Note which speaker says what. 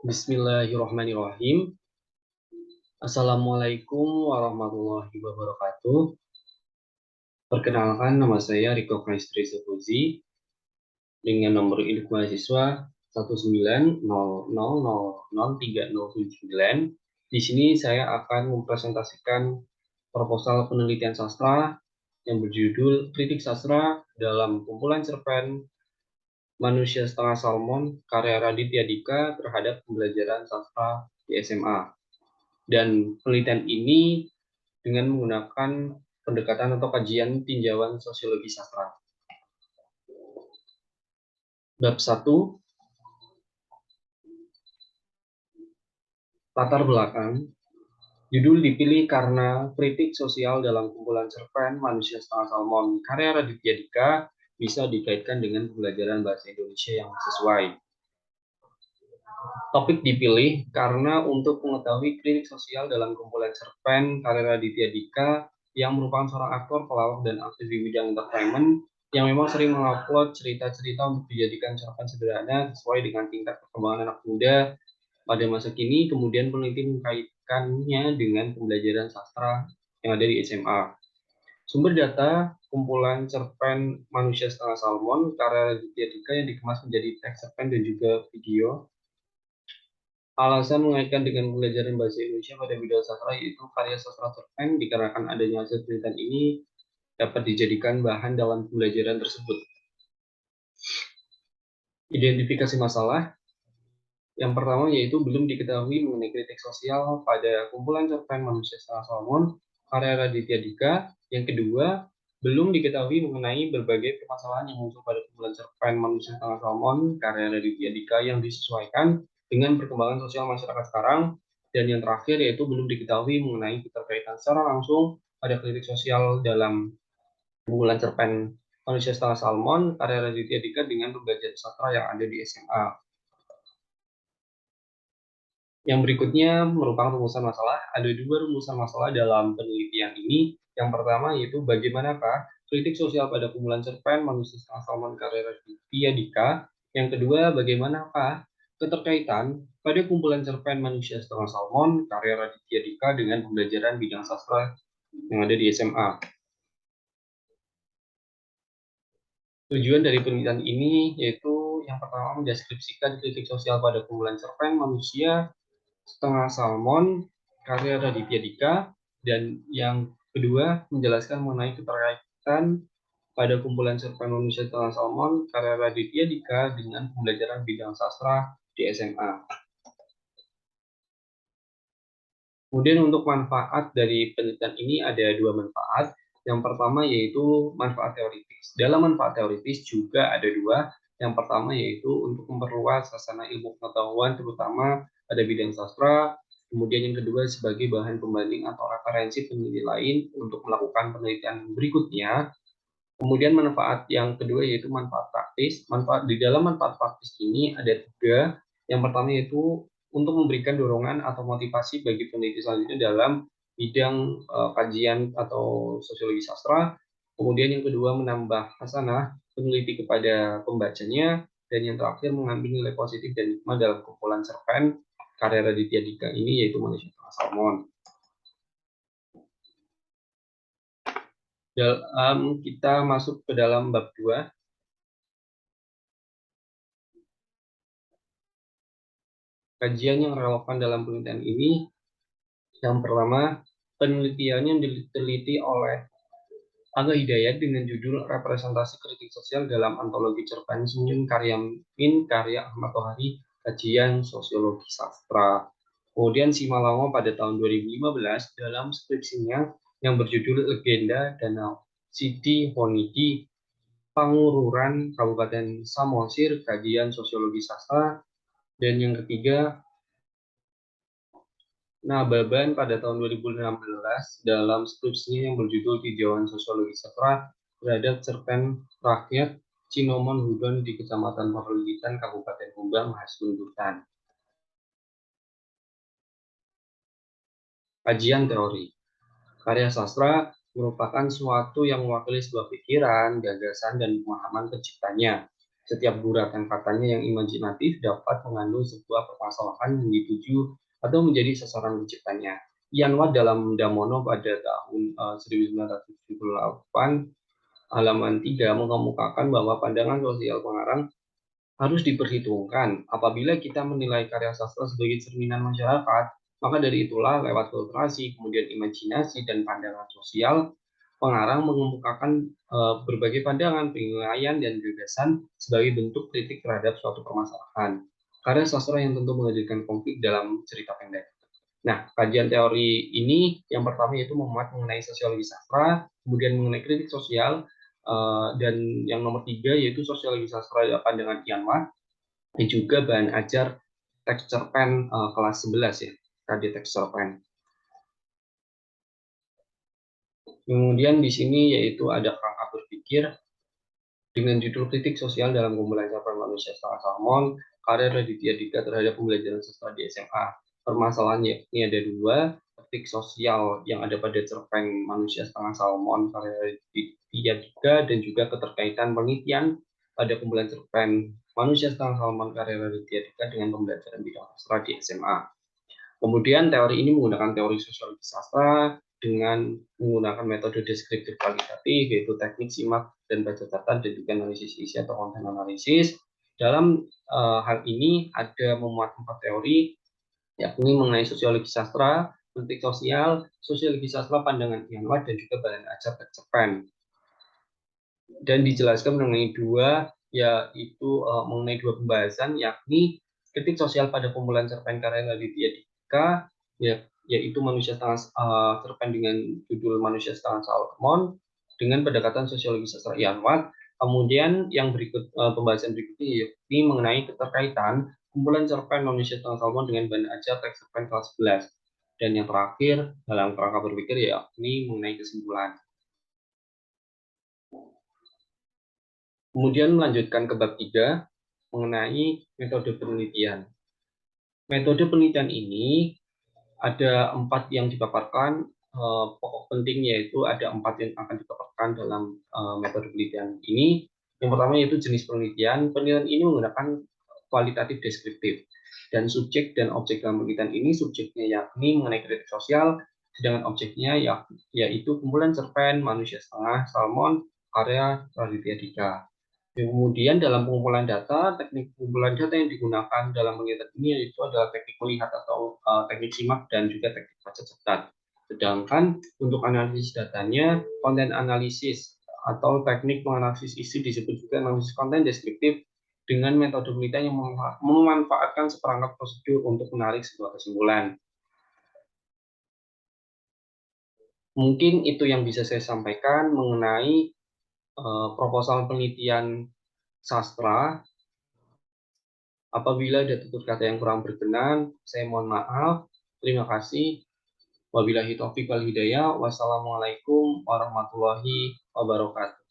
Speaker 1: Bismillahirrahmanirrahim. Assalamualaikum warahmatullahi wabarakatuh. Perkenalkan, nama saya Riko Kaistri Sefuzi dengan nomor induk mahasiswa 190000309. Di sini saya akan mempresentasikan proposal penelitian sastra yang berjudul Kritik Sastra dalam Kumpulan Cerpen Manusia Setengah Salmon karya Raditya Dika terhadap pembelajaran sastra di SMA. Dan penelitian ini dengan menggunakan pendekatan atau kajian tinjauan sosiologi sastra. Bab 1, latar belakang. Judul dipilih karena kritik sosial dalam kumpulan cerpen Manusia Setengah Salmon karya Raditya Dika bisa dikaitkan dengan pembelajaran bahasa Indonesia yang sesuai. Topik dipilih karena untuk mengetahui kritik sosial dalam kumpulan cerpen karya Raditya Dika yang merupakan seorang aktor, pelawak, dan aktif di bidang entertainment yang memang sering mengupload cerita-cerita untuk dijadikan cerpen sederhana sesuai dengan tingkat perkembangan anak muda pada masa kini. Kemudian peneliti mengkaitkannya dengan pembelajaran sastra yang ada di SMA. Sumber data kumpulan cerpen Manusia Setengah Salmon karya Raditya Dika yang dikemas menjadi teks cerpen dan juga video. Alasan mengaitkan dengan pembelajaran bahasa Indonesia pada bidang sastra yaitu karya sastra cerpen dikarenakan adanya hasil penelitian ini dapat dijadikan bahan dalam pembelajaran tersebut. Identifikasi masalah. Yang pertama yaitu belum diketahui mengenai kritik sosial pada kumpulan cerpen Manusia Setengah Salmon karya Raditya Dika. Yang kedua, belum diketahui mengenai berbagai permasalahan yang muncul pada kumpulan cerpen Manusia Setengah Salmon karya Raditya Dika yang disesuaikan dengan perkembangan sosial masyarakat sekarang. Dan yang terakhir yaitu belum diketahui mengenai keterkaitan secara langsung pada kritik sosial dalam kumpulan cerpen Manusia Setengah Salmon karya Raditya Dika dengan pembelajaran sastra yang ada di SMA. Yang berikutnya merupakan rumusan masalah. Ada dua rumusan masalah dalam penelitian ini. Yang pertama yaitu bagaimanakah kritik sosial pada kumpulan cerpen Manusia Setengah Salmon karya Raditya Dika. Yang kedua, bagaimanakah keterkaitan pada kumpulan cerpen Manusia Setengah Salmon karya Raditya Dika dengan pembelajaran bidang sastra yang ada di SMA. Tujuan dari penelitian ini yaitu yang pertama mendeskripsikan kritik sosial pada kumpulan cerpen Manusia Setengah Salmon karya Raditya Dika, dan yang kedua menjelaskan mengenai keterkaitan pada kumpulan cerpen Manusia Setengah Salmon karya Raditya Dika dengan pembelajaran bidang sastra di SMA. Kemudian untuk manfaat dari penelitian ini ada dua manfaat. Yang pertama yaitu manfaat teoritis. Dalam manfaat teoritis juga ada dua. Yang pertama yaitu untuk memperluas sasana ilmu pengetahuan terutama pada bidang sastra. Kemudian yang kedua sebagai bahan pembanding atau referensi peneliti lain untuk melakukan penelitian berikutnya. Kemudian manfaat yang kedua yaitu manfaat praktis. Manfaat di dalam manfaat praktis ini ada tiga. Yang pertama yaitu untuk memberikan dorongan atau motivasi bagi peneliti selanjutnya dalam bidang kajian atau sosiologi sastra. Kemudian yang kedua menambah hasanah peneliti kepada pembacanya, dan yang terakhir mengambil nilai positif dan hikmah dalam kumpulan cerpen karya Raditya Dika ini yaitu Manusia Setengah Salmon. Kita masuk ke dalam bab 2. Kajian yang relevan dalam penelitian ini, yang pertama, penelitiannya diteliti oleh Angga Hidayat dengan judul Representasi Kritik Sosial dalam Antologi Cerpen Senyum karya Min karya Ahmad Tohari, kajian sosiologi sastra. Kemudian Simalongo pada tahun 2015 dalam skripsinya yang berjudul Legenda Danau Siti Honidi, Pangururan Kabupaten Samosir, kajian sosiologi sastra. Dan yang ketiga, Nababan pada tahun 2016 dalam skripsinya yang berjudul Tinjauan Sosiologi Sastra terhadap cerpen rakyat Cinomon Hudon di Kecamatan Pareligitan, Kabupaten Humbang, Hasundutan. Kajian teori. Karya sastra merupakan suatu yang mewakili sebuah pikiran, gagasan, dan pemahaman penciptanya. Setiap guratan katanya yang imajinatif dapat mengandung sebuah permasalahan yang dituju atau menjadi sasaran penciptanya. Ian Watt dalam Damono pada tahun 1978 halaman 3 mengemukakan bahwa pandangan sosial pengarang harus diperhitungkan. Apabila kita menilai karya sastra sebagai cerminan masyarakat, maka dari itulah lewat filtrasi, kemudian imajinasi dan pandangan sosial, pengarang mengemukakan berbagai pandangan, penilaian, dan gagasan sebagai bentuk kritik terhadap suatu permasalahan. Karya sastra yang tentu menghadirkan konflik dalam cerita pendek. Nah, kajian teori ini yang pertama yaitu memuat mengenai sosiologi sastra, kemudian mengenai kritik sosial, dan yang nomor tiga yaitu sosiologi sastra pandangan Ian Watt, dan juga bahan ajar teks cerpen kelas 11 ya, KD teks cerpen. Kemudian di sini yaitu ada kerangka berpikir dengan judul kritik sosial dalam kumpulan cerpen manusia setengah salmon, karya Raditya Dika terhadap pembelajaran sastra di SMA. Permasalahannya ini ada dua, kritik sosial yang ada pada cerpen manusia setengah salmon karya Raditya Dika dan juga keterkaitan penelitian pada kumpulan cerpen manusia setengah salmon karya Raditya Dika dengan pembelajaran bidang sastra di SMA. Kemudian teori ini menggunakan teori sosiologi sastra dengan menggunakan metode deskriptif kualitatif, yaitu teknik simak dan baca catatan dan juga analisis isi atau konten analisis. Dalam hal ini ada memuat 4 teori, yakni mengenai sosiologi sastra, kritik sosial, sosiologi sastra pandangan Ian Watt, dan juga bahan ajar teks cerpen. Dan dijelaskan mengenai yaitu mengenai dua pembahasan, yakni kritik sosial pada kumpulan cerpen karya Raditya Dika, yaitu manusia setengah cerpen dengan judul manusia setengah salmon dengan pendekatan sosiologi sastra Ian Watt. Kemudian yang pembahasan berikutnya yakni mengenai keterkaitan kumpulan cerpen manusia setengah salmon dengan bahan ajar teks cerpen kelas 11. Dan yang terakhir dalam kerangka berpikir yakni mengenai kesimpulan. Kemudian melanjutkan ke bab 3 mengenai metode penelitian. Metode penelitian ini ada 4 yang dipaparkan, pokok penting yaitu ada 4 yang akan dipaparkan dalam metode penelitian ini. Yang pertama yaitu jenis penelitian. Penelitian ini menggunakan kualitatif deskriptif. Dan subjek dan objek dalam penelitian ini, subjeknya yakni mengenai kritik sosial, sedangkan objeknya yaitu kumpulan cerpen manusia setengah salmon karya Raditya Dika. Kemudian dalam pengumpulan data, teknik pengumpulan data yang digunakan dalam penelitian ini yaitu adalah teknik melihat atau teknik simak dan juga teknik baca cetak. Sedangkan untuk analisis datanya, konten analisis atau teknik menganalisis isi disebut juga analisis konten deskriptif dengan metode penelitian yang memanfaatkan seperangkat prosedur untuk menarik sebuah kesimpulan. Mungkin itu yang bisa saya sampaikan mengenai proposal penelitian sastra. Apabila ada tutur kata yang kurang berkenan, saya mohon maaf. Terima kasih. Wabillahi taufiq wal hidayah. Wassalamualaikum warahmatullahi wabarakatuh.